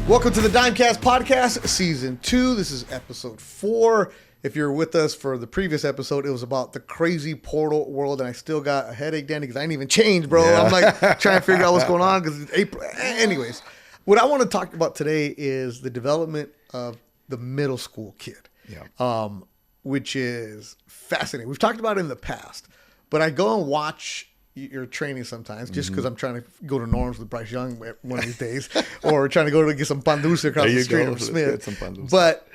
Welcome to the Dimecast podcast, season 2. This is episode 4. If you're with us for the previous episode, it was about the crazy portal world, and I still got a headache, Danny, because I didn't even change, bro. Yeah. I'm like trying to figure out what's going on because it's April. Anyways, what I want to talk about today is the development of the middle school kid, which is fascinating. We've talked about it in the past, but I go and watch your training sometimes just because I'm trying to go to Norm's with Bryce Young one of these days, or trying to go to get some pan dulce across the street from Smith. But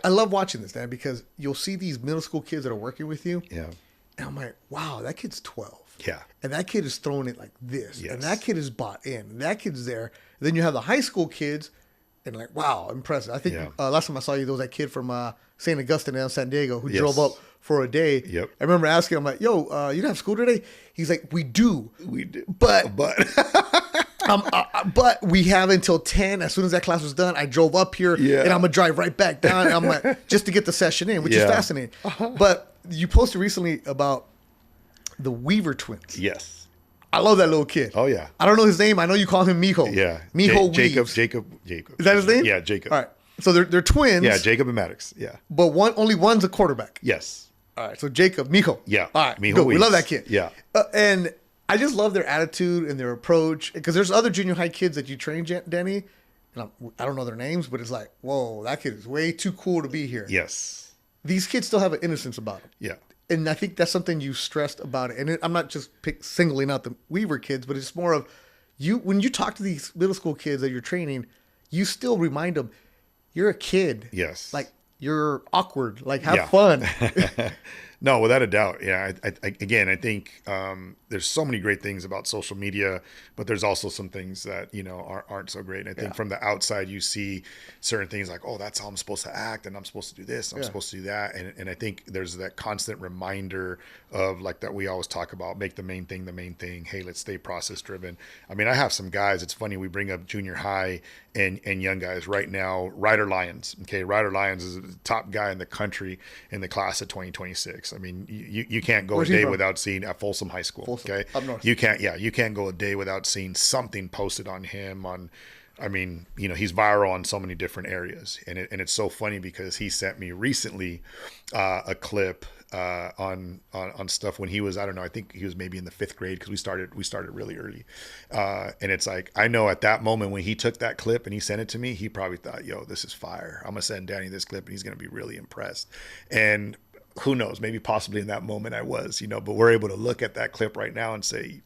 I love watching this, man, because you'll see these middle school kids that are working with you. Yeah. And I'm like, wow, that kid's 12. Yeah. And that kid is throwing it like this. Yes. And that kid is bought in. And that kid's there. And then you have the high school kids and like, wow, impressive. I think last time I saw you, there was that kid from St. Augustine down San Diego who drove up for a day. Yep. I remember asking him, like, yo, you don't have school today? He's like, we do. But we have until 10. As soon as that class was done, I drove up here and I'm going to drive right back down. And I'm like, just to get the session in, which is fascinating. But you posted recently about the Weaver twins. Yes. I love that little kid. Oh, yeah. I don't know his name. I know you call him Mijo. Yeah. Mijo Jacob. Is that his name? Yeah, Jacob. All right. So they're twins. Yeah, Jacob and Maddox. Yeah. But only one's a quarterback. Yes. All right. So Jacob, Mijo. Yeah. All right. Mijo Good. We love that kid. Yeah. And I just love their attitude and their approach, because there's other junior high kids that you train, Denny, and I don't know their names, but it's like, whoa, that kid is way too cool to be here. Yes. These kids still have an innocence about them. Yeah. And I think that's something you stressed about it. And I'm not just singling out the Weaver kids, but it's more of when you talk to these middle school kids that you're training, you still remind them, you're a kid. Yes. Like, you're awkward. Like, have fun. No, without a doubt. Yeah. I think there's so many great things about social media, but there's also some things that, aren't so great. And I think from the outside, you see certain things like, oh, that's how I'm supposed to act, and I'm supposed to do this, I'm supposed to do that. And I think there's that constant reminder of, like, that we always talk about, make the main thing the main thing. Hey, let's stay process driven. I mean, I have some guys, it's funny, we bring up junior high and young guys right now. Ryder Lyons. Okay. Ryder Lyons is the top guy in the country in the class of 2026. I mean, you can't go a day without seeing at Folsom High School. Folsom, okay. Up north. You can't go a day without seeing something posted on him he's viral on so many different areas. And it's so funny because he sent me recently a clip on stuff when he was, I don't know, I think he was maybe in the 5th grade, because we started really early. And it's like, I know at that moment when he took that clip and he sent it to me, he probably thought, yo, this is fire. I'm going to send Danny this clip and he's going to be really impressed. And who knows, maybe possibly in that moment I was, but we're able to look at that clip right now and say,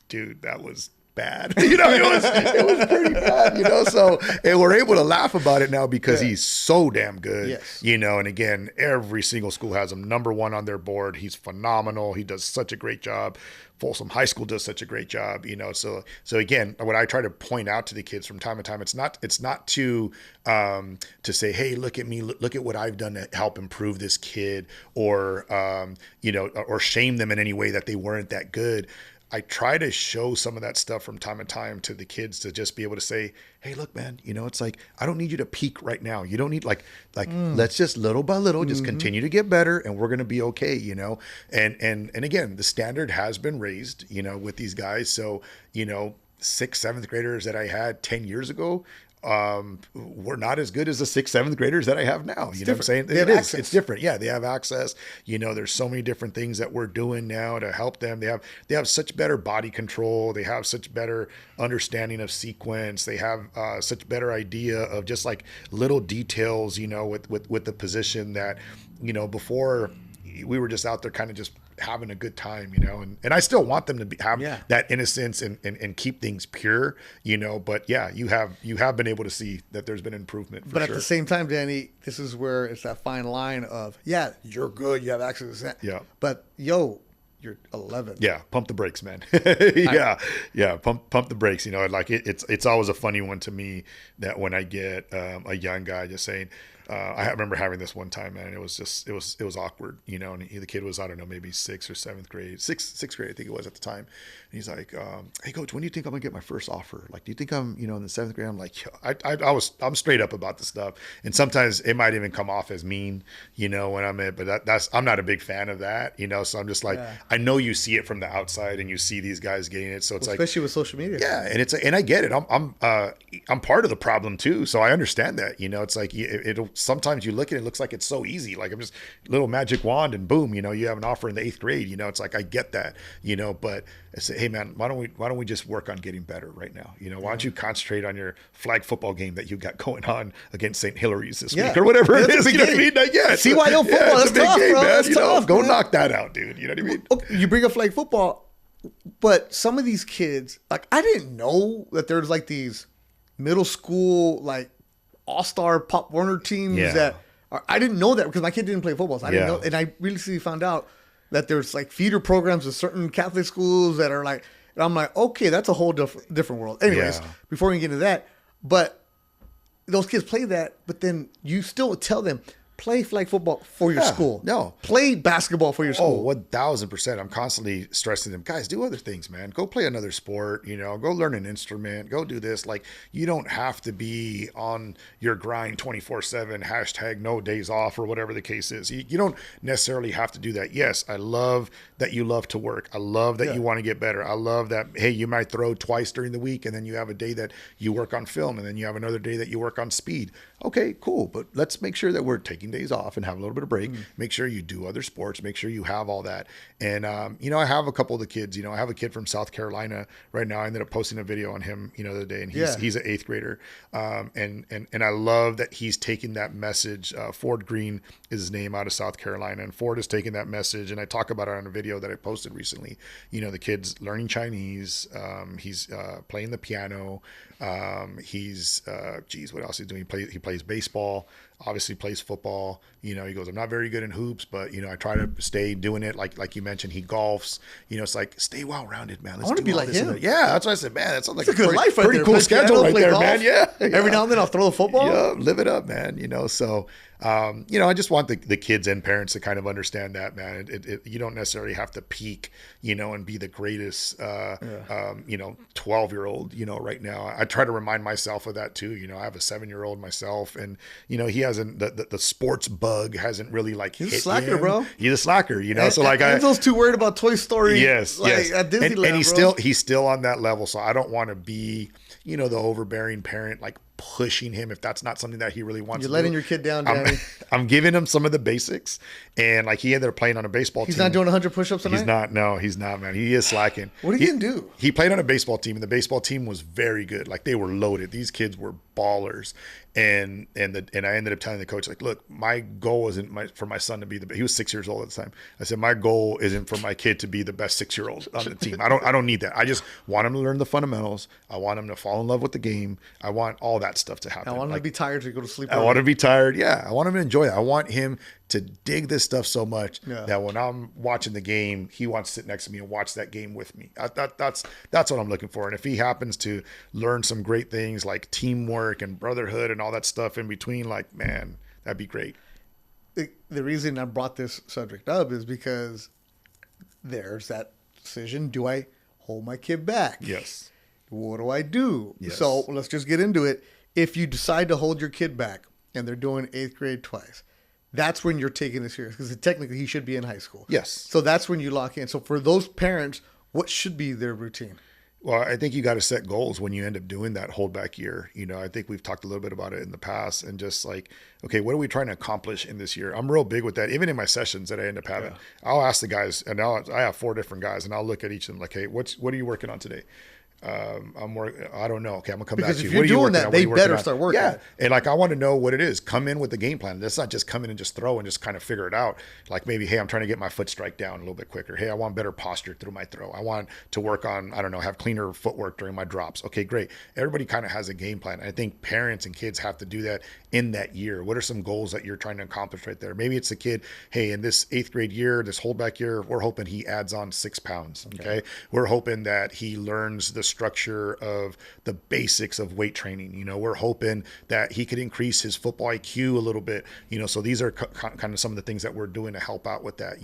dude, that was bad. It was pretty bad, so, and we're able to laugh about it now because he's so damn good. Yes. And again, every single school has him number 1 on their board. He's phenomenal. He does such a great job. Folsom High School does such a great job, so again, what I try to point out to the kids from time to time, it's not to say, hey, look at me, look at what I've done to help improve this kid, or or shame them in any way that they weren't that good. I try to show some of that stuff from time to time to the kids, to just be able to say, hey, look, man, it's like, I don't need you to peak right now. You don't need let's just little by little, just continue to get better, and we're going to be okay, and again, the standard has been raised, with these guys. So, 6th, 7th graders that I had 10 years ago, we're not as good as the 6th, 7th graders that I have now. You know what I'm saying? It's different. Yeah. They have access. There's so many different things that we're doing now to help them. They have such better body control. They have such better understanding of sequence. They have such better idea of just like little details, with the position that, before we were just out there kind of just having a good time, and I still want them to have that innocence and keep things pure, but you have been able to see that there's been improvement. But at the same time, Danny, this is where it's that fine line of, you're good, you have access to that. Yeah. But you're 11. Yeah. Pump the brakes, man. Pump the brakes. It's always a funny one to me that when I get a young guy just saying, I remember having this one time, man. It was awkward, you know. And the kid was, I don't know, maybe sixth or seventh grade, sixth grade, I think it was at the time. And he's like, "Hey, coach, when do you think I'm gonna get my first offer? Like, do you think I'm, in the seventh grade?" I'm like, I'm straight up about the stuff, and sometimes it might even come off as mean, when I'm in. But I'm not a big fan of that, So I'm just like, I know you see it from the outside, and you see these guys getting it, so it's like, especially with social media. Yeah, and I get it. I'm part of the problem too, so I understand that. It's like it'll sometimes you look at it, it looks like it's so easy, like I'm just little magic wand and boom, you have an offer in the 8th grade. It's like I get that, but I say, hey man, why don't we just work on getting better right now? Why don't you concentrate on your flag football game that you got going on against St. Hilary's this week or whatever it is? You know what I mean? Like, CYO football, that's tough, game, bro. man. That's tough. Go knock that out, dude. You know what I mean? Okay, you bring up flag football, but some of these kids, like I didn't know that there's like these middle school like all-star Pop Warner teams that are, I didn't know that because my kid didn't play football. So I didn't know, and I recently found out that there's like feeder programs at certain Catholic schools that are like, and I'm like, okay, that's a whole different world. Anyways, before we get into that, but those kids play that, but then you still tell them, play flag football for your school. No. Play basketball for your school. Oh, 1,000%. I'm constantly stressing them, guys, do other things, man. Go play another sport, go learn an instrument, go do this. Like, you don't have to be on your grind 24/7, hashtag no days off or whatever the case is. You don't necessarily have to do that. Yes, I love that you love to work. I love that you want to get better. I love that, hey, you might throw twice during the week and then you have a day that you work on film and then you have another day that you work on speed. Okay, cool. But let's make sure that we're taking days off and have a little bit of break. Make sure you do other sports. Make sure you have all that. And, I have a couple of the kids, I have a kid from South Carolina right now. I ended up posting a video on him, the other day, and he's an 8th grader. And I love that he's taking that message. Ford Green is his name, out of South Carolina. And Ford has taken that message. And I talk about it on a video that I posted recently. The kid's learning Chinese. He's playing the piano. He's, what else is he doing? He plays baseball, obviously plays football. He goes, I'm not very good in hoops, but, I try to stay doing it. Like you mentioned, he golfs, it's like, stay well-rounded, man. I want to be like him. Yeah. That's what I said, man. That sounds like a good life right pretty there. Cool schedule right there, man. Yeah. Every now and then I'll throw the football. Yeah. Live it up, man. So, I just want the kids and parents to kind of understand that, man. You don't necessarily have to peak, and be the greatest, 12-year-old, right now. I try to remind myself of that too. I have a 7-year-old myself, and he hasn't the sports bug hasn't really like he's hit a slacker, him. Bro. He's a slacker, And, so like Enzo's too worried about Toy Story. Yes, yes. At Disneyland, and he's still on that level. So I don't want to be, the overbearing parent, like pushing him if that's not something that he really wants. You're letting your kid down, Danny. I'm giving him some of the basics, and like he ended up playing on a baseball team. He's not doing 100 push-ups tonight? He's not. No, he's not, man. He is slacking. What are you going to do? He played on a baseball team, and the baseball team was very good. Like, they were loaded. These kids were ballers. And I ended up telling the coach, like, look, my goal isn't for my son to be he was 6 years old at the time. I said, my goal isn't for my kid to be the best 6-year-old on the team. I don't need that. I just want him to learn the fundamentals. I want him to fall in love with the game. I want all that stuff to happen. I want him to be tired to go to sleep. I want him to be tired. Yeah. I want him to enjoy it. I want him to dig this stuff so much that when I'm watching the game, he wants to sit next to me and watch that game with me. That's what I'm looking for. And if he happens to learn some great things like teamwork and brotherhood and all that stuff in between, like, man, that'd be great. The reason I brought this subject up is because there's that decision. Do I hold my kid back? Yes. What do I do? Yes. So let's just get into it. If you decide to hold your kid back and they're doing 8th grade twice, that's when you're taking it serious, because technically he should be in high school. Yes. So that's when you lock in. So for those parents, what should be their routine? Well, I think you got to set goals when you end up doing that holdback year. I think we've talked a little bit about it in the past, and just like, okay, what are we trying to accomplish in this year? I'm real big with that. Even in my sessions that I end up having, I'll ask the guys, and I have 4 different guys, and I'll look at each of them like, hey, what are you working on today? I don't know. Okay, I'm gonna come back to you. Because if you're doing that, they better start working. Yeah, and like, I want to know what it is. Come in with the game plan. That's not just come in and just throw and just kind of figure it out. Like, maybe, hey, I'm trying to get my foot strike down a little bit quicker. Hey, I want better posture through my throw. I want to work on, I don't know, have cleaner footwork during my drops. Okay, great. Everybody kind of has a game plan. I think parents and kids have to do that in that year. What are some goals that you're trying to accomplish right there? Maybe it's the kid, hey, in this 8th grade year, this holdback year, we're hoping he adds on 6 pounds. Okay. We're hoping that he learns the structure of the basics of weight training. We're hoping that he could increase his football IQ a little bit. So these are kind of some of the things that we're doing to help out with that.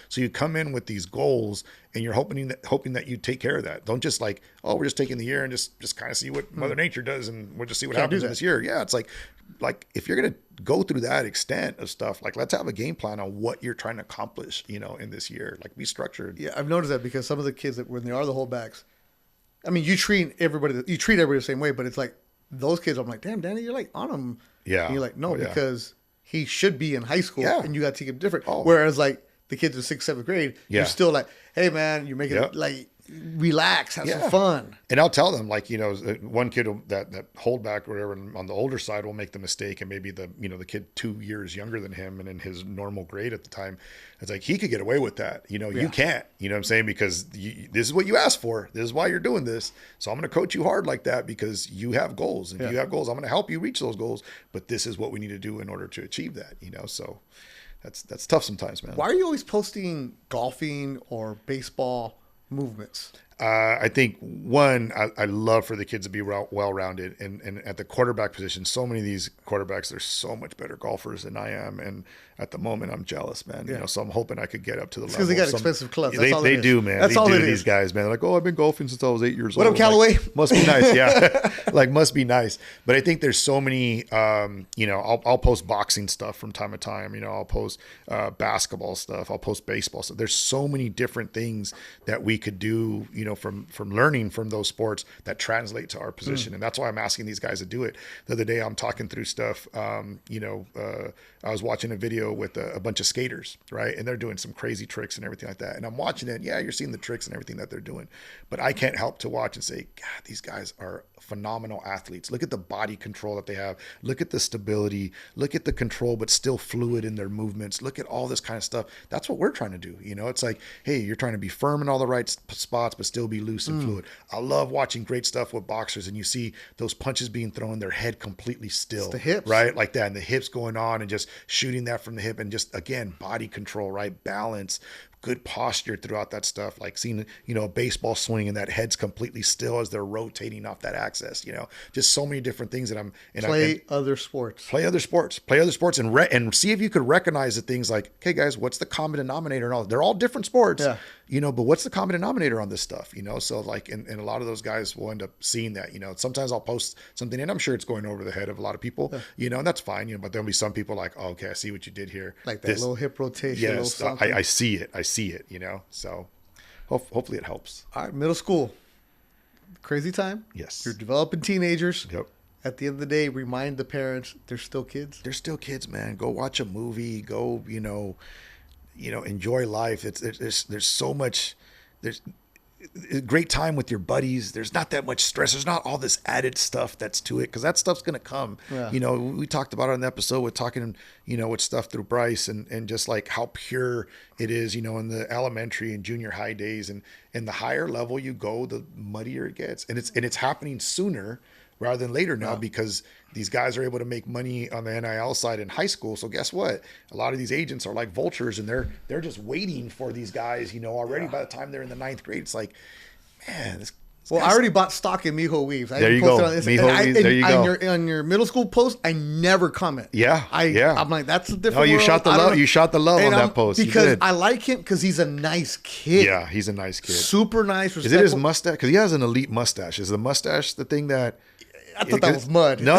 So you come in with these goals, and you're hoping that you take care of that. Don't just like, oh, we're just taking the year and just kind of see what Mother Nature does, and we'll just see what happens in this year. Yeah, it's like if you're gonna go through that extent of stuff, like let's have a game plan on what you're trying to accomplish, in this year. Like be structured. Yeah, I've noticed that because some of the kids that when they are the holdbacks, I mean, you treat everybody the same way, but it's like those kids. I'm like, damn, Danny, you're like on them. Yeah, and you're like, no, because he should be in high school, and you got to take him different. Oh. Whereas like the kids in 6th, 7th grade, you're still like, hey man, you're making it like. Relax, have some fun. And I'll tell them, like, one kid that holdback or whatever on the older side will make the mistake, and maybe the kid 2 years younger than him and in his normal grade at the time, it's like he could get away with that. You can't. You know what I'm saying? Because this is what you asked for. This is why you're doing this. So I'm going to coach you hard like that because you have goals. And if you have goals, I'm going to help you reach those goals. But this is what we need to do in order to achieve that. So that's tough sometimes, man. Why are you always posting golfing or baseball movements? I think one, I love for the kids to be well-rounded, and at the quarterback position, so many of these quarterbacks, they're so much better golfers than I am, and at the moment, I'm jealous, man. So I'm hoping I could get up to the level. Because they got expensive clubs. They do, man. That's all it is. These guys, man. They're like, oh, I've been golfing since I was 8 years old. What up, Callaway? Must be nice, yeah. Must be nice. But I think there's so many. I'll post boxing stuff from time to time. I'll post basketball stuff. I'll post baseball stuff. There's so many different things that we could do. From learning from those sports that translate to our position, and that's why I'm asking these guys to do it. The other day, I'm talking through stuff. I was watching a video with a bunch of skaters, right? And they're doing some crazy tricks and everything like that. And I'm watching it. Yeah, you're seeing the tricks and everything that they're doing. But I can't help to watch and say, God, these guys are phenomenal athletes. Look at the body control that they have. Look at the stability. Look at the control, but still fluid in their movements. Look at all this kind of stuff. That's what we're trying to do. It's like, hey, you're trying to be firm in all the right spots, but still be loose and fluid. I love watching great stuff with boxers, and you see those punches being thrown, their head completely still. It's the hips. Right? Like that. And the hips going on and just shooting that from the hip, and just, again, body control, right? Balance, good posture throughout that stuff. Like seeing, a baseball swing and that head's completely still as they're rotating off that axis, just so many different things that play other sports, and see if you could recognize the things like, okay, guys, what's the common denominator? And all, they're all different sports, but what's the common denominator on this stuff? So like, and a lot of those guys will end up seeing that, sometimes I'll post something and I'm sure it's going over the head of a lot of people, and that's fine, but there'll be some people like, oh, okay, I see what you did here. Like that little hip rotation. Yes, I see it. So hopefully it helps. All right, middle school, crazy time. Yes, you're developing teenagers. Yep. At the end of the day, remind the parents they're still kids. They're still kids, man. Go watch a movie. Go, enjoy life. There's so much. There's a great time with your buddies. There's not that much stress. There's not all this added stuff that's to it, because that stuff's going to come. Yeah. We talked about it in the episode with talking, with stuff through Bryce and just like how pure it is, in the elementary and junior high days, and the higher level you go, the muddier it gets. And it's happening sooner rather than later now, because these guys are able to make money on the NIL side in high school. So guess what? A lot of these agents are like vultures, and they're just waiting for these guys, already by the time they're in the 9th grade. It's like, man, I already bought stock in Mijo Weaves. There you go. Mijo Weaves, there you go. On your middle school post, I never comment. I'm like, that's a different. No, you world. shot the love. You shot the love on that post because I like him because he's a nice kid. Yeah, he's a nice kid. Super nice. Respectful. Is it his mustache? Because he has an elite mustache. Is the mustache the thing that? I thought that was mud. No.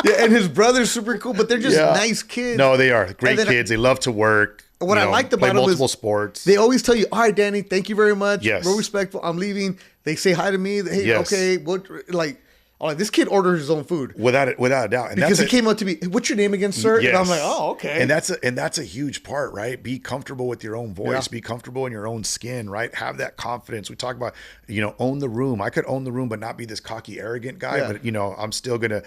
Yeah, and his brother's super cool, but they're just nice kids. No, they are great kids. They love to work. What I liked about them multiple sports. They always tell you, "All right, Danny, thank you very much. Yes, real respectful. I'm leaving." They say hi to me. Hey, okay, what like? Oh, this kid orders his own food without a doubt, and because he came up to me. What's your name again, sir? Yes. And I'm like, oh, okay. And that's a huge part, right? Be comfortable with your own voice. Yeah. Be comfortable in your own skin, right? Have that confidence. We talk about, own the room. I could own the room, but not be this cocky, arrogant guy. Yeah. But I'm still gonna.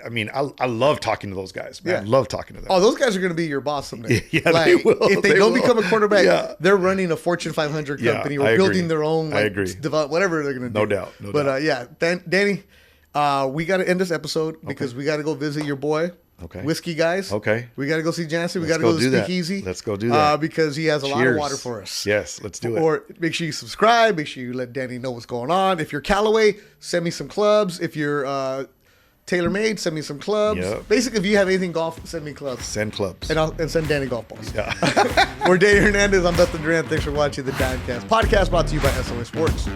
I mean, I love talking to those guys, man. Yeah. I love talking to them. Oh, those guys are going to be your boss someday. Yeah, they will. If they don't become a quarterback, they're running a Fortune 500 company or building their own. I agree. Whatever they're going to do. No doubt. But Danny, we got to end this episode because we got to go visit your boy. Okay. Whiskey guys. Okay. We got to go see Jansen. We got Let's to go to do the that. Speakeasy. Let's go do that. Because he has a lot of Cheers. water for us. Yes, let's do it. Or make sure you subscribe. Make sure you let Danny know what's going on. If you're Callaway, send me some clubs. If you're TaylorMade, send me some clubs. Yep. Basically, if you have anything golf, send me clubs. Send clubs. And send Danny golf balls. Yeah. We're Danny Hernandez. I'm Dustin Durant. Thanks for watching the Dimecast podcast brought to you by SOS Sports.